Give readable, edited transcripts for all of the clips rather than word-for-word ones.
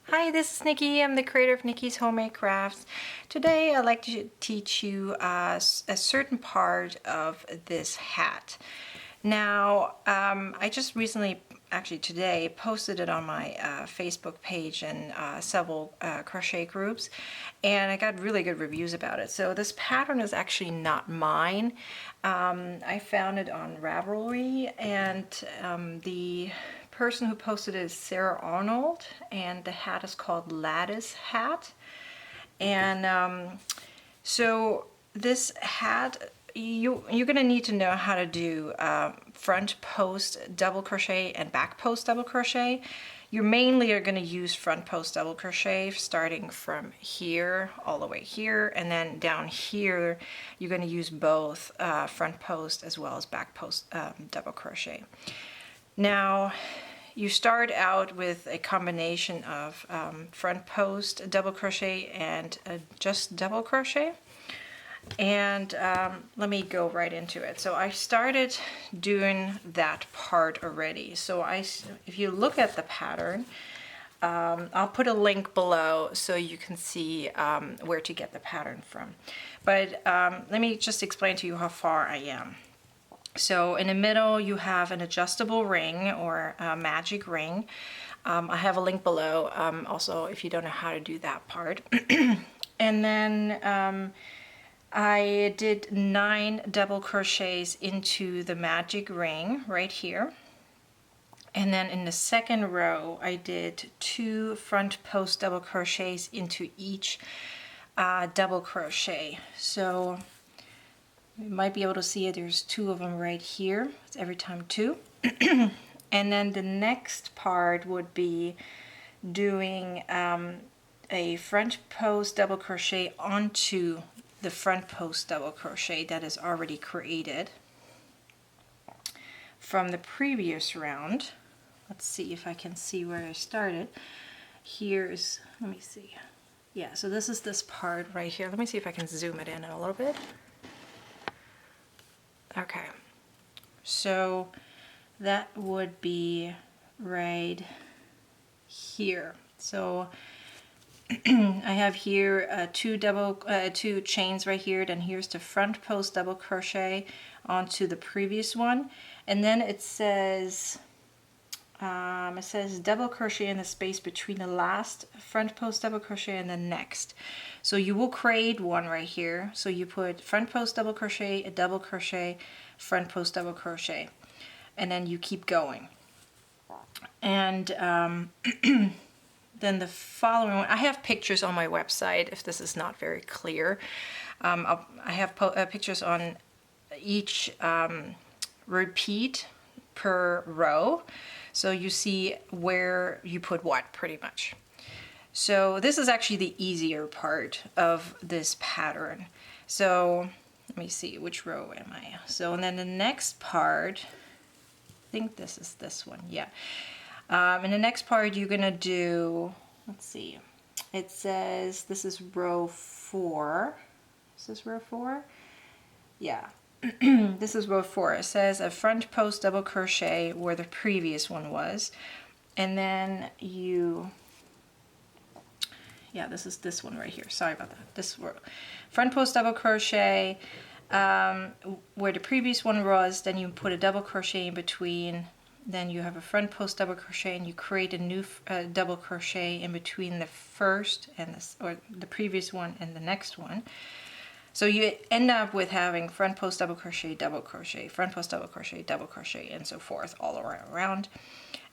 Hi, this is Nikki. I'm the creator of Nicki's Homemade Crafts. Today I'd like to teach you a certain part of this hat. Now, I just recently, actually today, posted it on my Facebook page and several crochet groups, and I got really good reviews about it. So this pattern is actually not mine. I found it on Ravelry, and the person who posted it is Sarah Arnold, and the hat is called Lattice hat. And so this hat, you're gonna need to know how to do front post double crochet and back post double crochet. You mainly are going to use front post double crochet starting from here all the way here, and then down here you're going to use both front post as well as back post double crochet. Now you start out with a combination of front post double crochet and just double crochet. And let me go right into it. So I started doing that part already. So if you look at the pattern, I'll put a link below so you can see where to get the pattern from. But let me just explain to you how far I am. So in the middle you have an adjustable ring or a magic ring. I have a link below also if you don't know how to do that part. And then I did 9 double crochets into the magic ring right here. And then in the second row, I did 2 front post double crochets into each double crochet. So you might be able to see it, there's 2 of them right here. It's every time 2. And then the next part would be doing a front post double crochet onto the front post double crochet that is already created from the previous round. Let's see if I can see where I started. Here's, let me see. Yeah, so this is this part right here. Let me see if I can zoom it in a little bit. Okay, so that would be right here. So I have here 2 chains right here, then here's the front post double crochet onto the previous one, and then it says double crochet in the space between the last front post double crochet and the next. So you will create one right here, so you put front post double crochet, a double crochet, front post double crochet, and then you keep going. And then the following one, I have pictures on my website if this is not very clear. I have pictures on each repeat per row, so you see where you put what pretty much. So this is actually the easier part of this pattern. So let me see, which row am I? So and then the next part, I think this is this one, yeah. In the next part you're gonna do, let's see, it says this is row 4. Is this row 4? Yeah. This is row 4. It says a front post double crochet where the previous one was, and then you, yeah, this is this one right here, sorry about that, this row. Front post double crochet where the previous one was, then you put a double crochet in between. Then you have a front post double crochet and you create a new double crochet in between the first and the previous one and the next one. So you end up with having front post double crochet, front post double crochet, and so forth all around.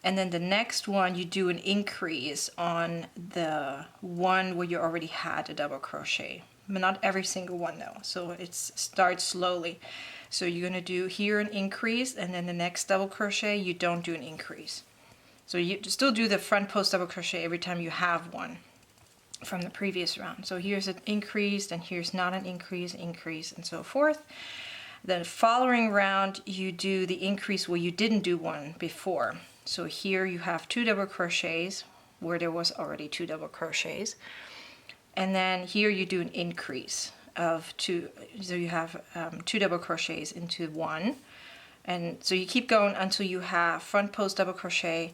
And then the next one you do an increase on the one where you already had a double crochet. But not every single one though, so it starts slowly. So you're going to do here an increase, and then the next double crochet you don't do an increase. So you still do the front post double crochet every time you have one from the previous round. So here's an increase, and here's not an increase, and so forth. The following round you do the increase where you didn't do one before. So here you have 2 double crochets where there was already 2 double crochets. And then here you do an increase of 2, so you have 2 double crochets into 1, and so you keep going until you have front post double crochet,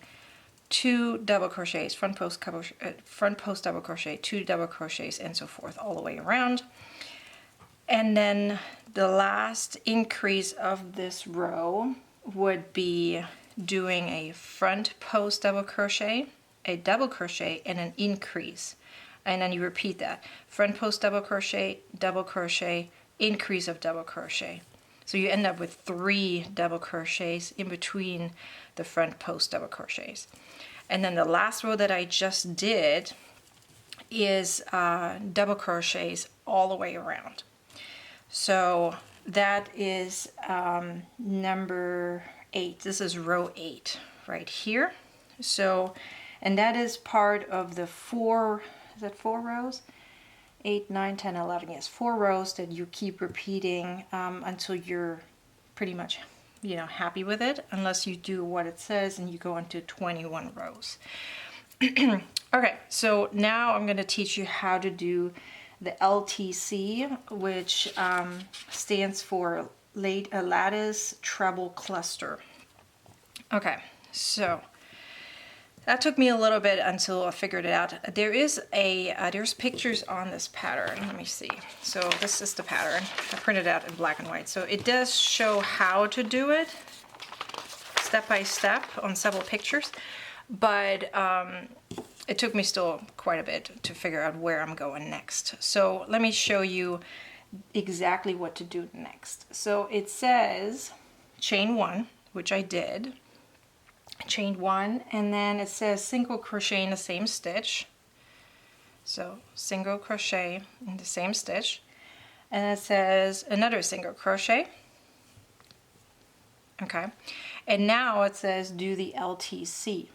2 double crochets, front post double crochet, 2 double crochets, and so forth all the way around. And then the last increase of this row would be doing a front post double crochet, a double crochet, and an increase. And then you repeat that. Front post double crochet, increase of double crochet. So you end up with 3 double crochets in between the front post double crochets. And then the last row that I just did is double crochets all the way around. So that is number 8. This is row 8 right here. So, and that is part of the 4, is that 4 rows? 8, 9, 10, 11, yes, 4 rows that you keep repeating until you're pretty much, you know, happy with it, unless you do what it says and you go into 21 rows. Okay, so now I'm going to teach you how to do the LTC, which stands for Lattice Treble Cluster. Okay, so that took me a little bit until I figured it out. There's pictures on this pattern. Let me see. So this is the pattern. I printed it out in black and white. So it does show how to do it step by step on several pictures, but it took me still quite a bit to figure out where I'm going next. So let me show you exactly what to do next. So it says chain 1, which I did. Chain 1, and then it says single crochet in the same stitch. So single crochet in the same stitch, and it says another single crochet. Okay, and now it says do the LTC,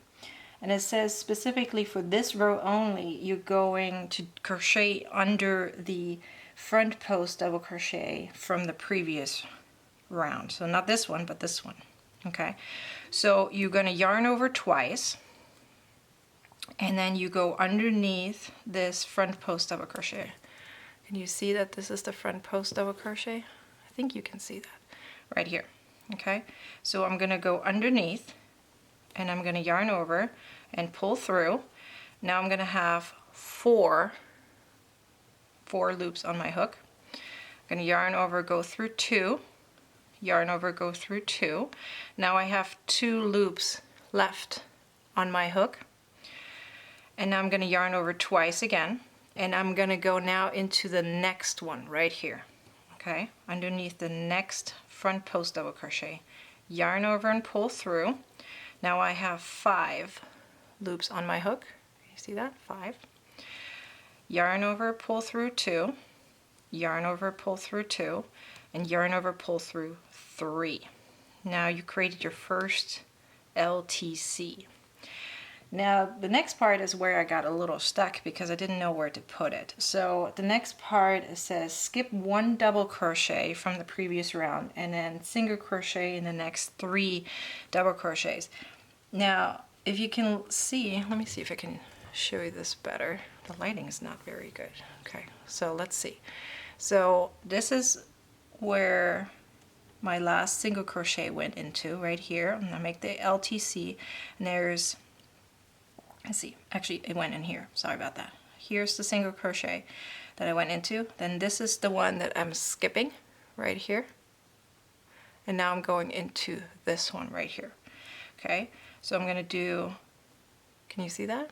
and it says specifically for this row only you're going to crochet under the front post double crochet from the previous round. So not this one, but this one. Okay, so you're going to yarn over twice, and then you go underneath this front post double crochet. Can you see that this is the front post double crochet? I think you can see that right here. Okay, so I'm going to go underneath, and I'm going to yarn over and pull through. Now I'm going to have four loops on my hook. I'm going to yarn over, go through 2, yarn over, go through 2. Now I have 2 loops left on my hook, and now I'm going to yarn over twice again, and I'm going to go now into the next one right here. Okay, underneath the next front post double crochet, yarn over and pull through. Now I have 5 loops on my hook. You see that? 5. Yarn over, pull through 2, yarn over, pull through 2, and yarn over, pull through 3. Now you created your first LTC. Now the next part is where I got a little stuck because I didn't know where to put it. So the next part, it says skip 1 double crochet from the previous round and then single crochet in the next 3 double crochets. Now if you can see, let me see if I can show you this better. The lighting is not very good. Okay, so let's see. So this is where my last single crochet went into, right here. I'm gonna make the LTC, and there's, let's see, actually it went in here, sorry about that. Here's the single crochet that I went into. Then this is the one that I'm skipping right here, and now I'm going into this one right here. Okay, so I'm gonna do, can you see that?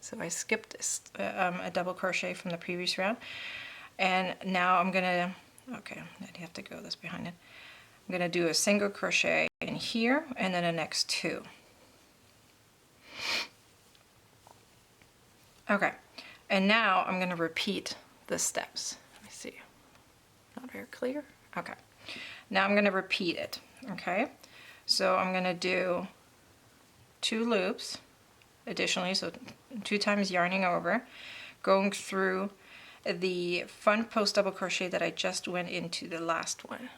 So I skipped a double crochet from the previous round, and now I'm gonna, okay, I have to go this behind it. I'm gonna do a single crochet in here and then the next 2. Okay, and now I'm gonna repeat the steps. Let me see, not very clear. Okay, now I'm gonna repeat it. Okay, so I'm gonna do 2 loops additionally, so 2 times yarning over, going through the front post double crochet that I just went into the last one.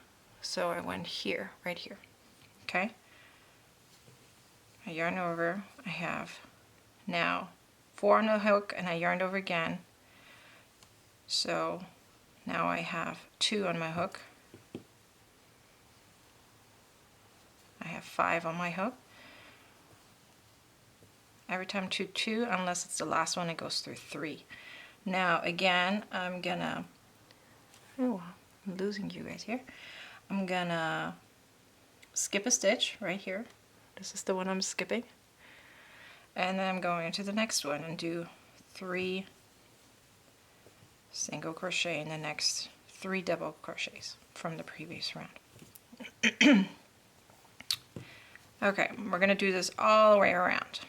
So I went here, right here. Okay, I yarn over, I have now 4 on the hook, and I yarned over again, so now I have 2 on my hook, I have 5 on my hook, every time to 2, unless it's the last one, it goes through 3. Now again, I'm gonna, oh, I'm losing you guys here. I'm gonna skip a stitch right here. This is the one I'm skipping. And then I'm going into the next one and do 3 single crochet in the next 3 double crochets from the previous round. Okay, we're going to do this all the way around.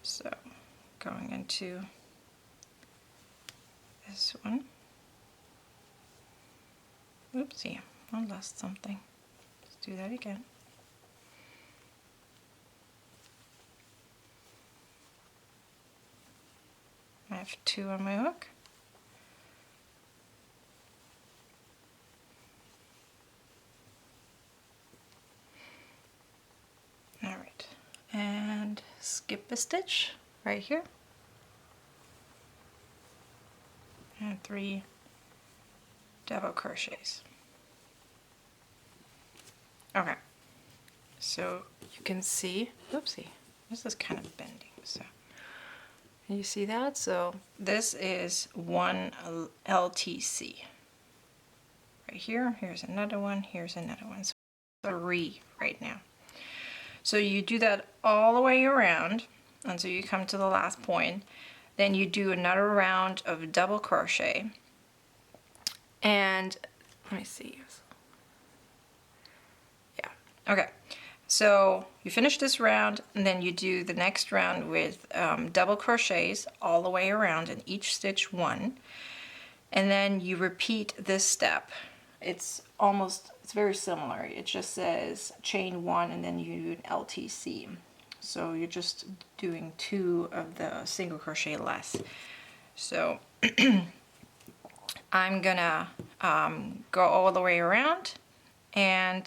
So going into this one. Oopsie, I lost something. Let's do that again. I have 2 on my hook. Alright, and skip a stitch right here. And 3 double crochets. Okay, so you can see, oopsie, this is kind of bending, so you see that? So this is 1 LTC. Right here, here's another one, here's another one. So 3 right now. So you do that all the way around until you come to the last point. Then you do another round of double crochet. And let me see. Yeah, okay. So you finish this round, and then you do the next round with double crochets all the way around in each stitch 1. And then you repeat this step. It's very similar. It just says chain 1 and then you do an LTC. So you're just doing 2 of the single crochet less. So I'm gonna go all the way around, and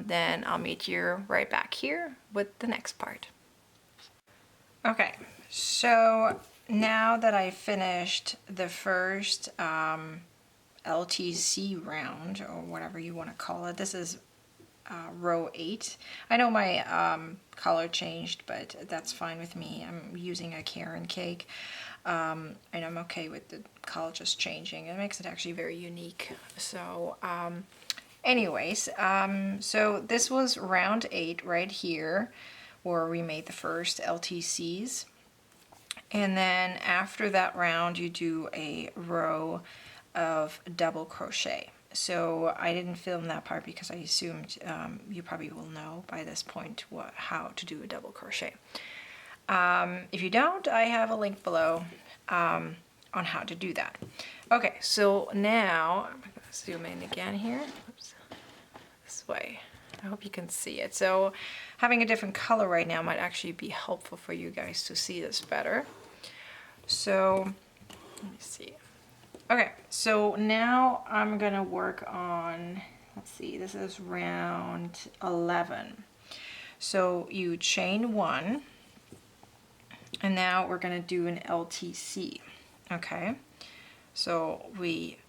then I'll meet you right back here with the next part. Okay, so now that I finished the first LTC round, or whatever you want to call it, this is row 8. I know my color changed, but that's fine with me. I'm using a Karen cake, and I'm okay with the color just changing. It makes it actually very unique. So anyways, so this was round 8 right here, where we made the first LTCs. And then after that round, you do a row of double crochet. So I didn't film that part because I assumed you probably will know by this point how to do a double crochet. If you don't, I have a link below on how to do that. Okay, so now I'm going to zoom in again here. Oops. This way. I hope you can see it. So having a different color right now might actually be helpful for you guys to see this better. So let me see. Okay, so now I'm gonna work on, let's see, this is round 11. So you chain 1, and now we're gonna do an LTC. Okay, so we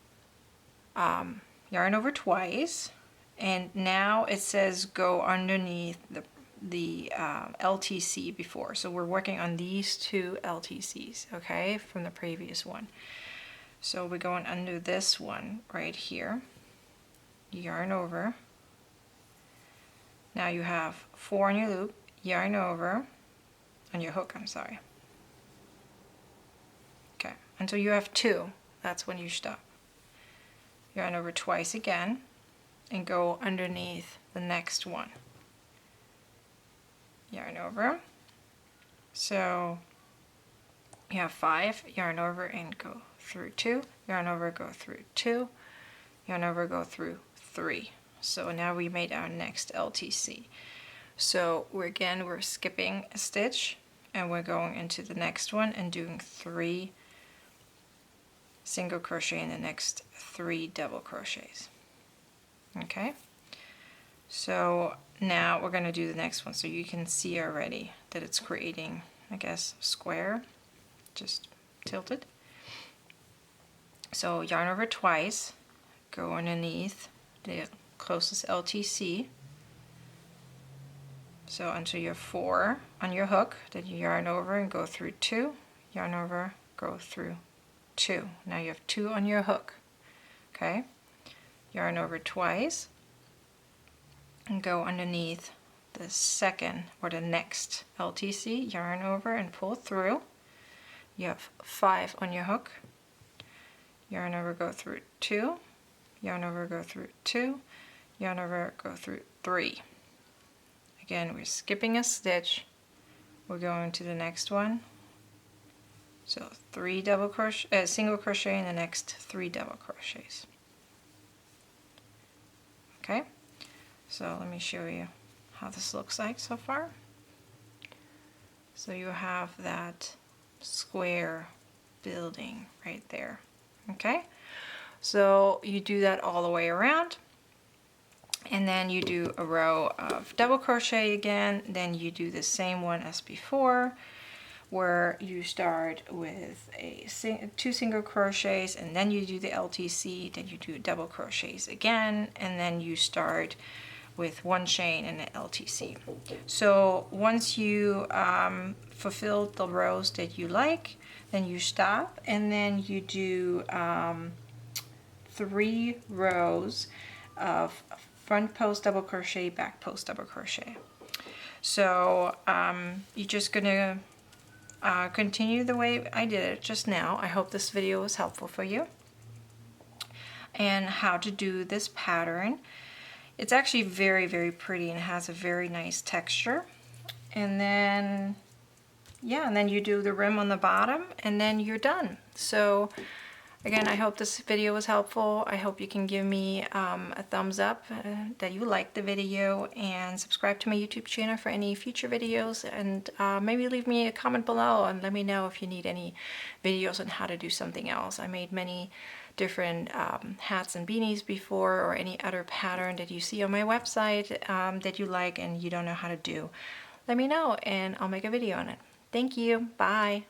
yarn over twice, and now it says go underneath the LTC before. So we're working on these 2 LTCs, okay, from the previous one. So we're going under this one right here. Yarn over. Now you have 4 on your loop. Yarn over on your hook, I'm sorry. Okay, until you have 2, that's when you stop. Yarn over twice again and go underneath the next one. Yarn over. So you have 5, yarn over and go through 2, yarn over, go through 2, yarn over, go through 3. So now we made our next LTC. So we're skipping a stitch, and we're going into the next one and doing 3 single crochet in the next 3 double crochets. Okay, so now we're going to do the next one. So you can see already that it's creating, I guess, a square, just tilted. So yarn over twice, go underneath the closest LTC, So until you have 4 on your hook, then you yarn over and go through 2, yarn over, go through 2. Now you have 2 on your hook. Okay, yarn over twice and go underneath the second or the next LTC, yarn over and pull through. You have 5 on your hook, yarn over, go through 2, yarn over, go through 2, yarn over, go through 3. Again, we're skipping a stitch, we're going to the next one. So 3 double crochet, single crochet in the next 3 double crochets. Okay, so let me show you how this looks like so far. So you have that square building right there. Okay, so you do that all the way around, and then you do a row of double crochet again. Then you do the same one as before, where you start with 2 single crochets, and then you do the LTC, then you do double crochets again, and then you start with 1 chain and an LTC. So once you fulfill the rows that you like, then you stop, and then you do 3 rows of front post double crochet, back post double crochet. So you're just gonna continue the way I did it just now. I hope this video was helpful for you, and how to do this pattern. It's actually very, very pretty and has a very nice texture. And then, yeah, and then you do the rim on the bottom, and then you're done. So again, I hope this video was helpful. I hope you can give me a thumbs up that you liked the video, and subscribe to my YouTube channel for any future videos, and maybe leave me a comment below and let me know if you need any videos on how to do something else. I made many different hats and beanies before, or any other pattern that you see on my website that you like and you don't know how to do. Let me know and I'll make a video on it. Thank you. Bye.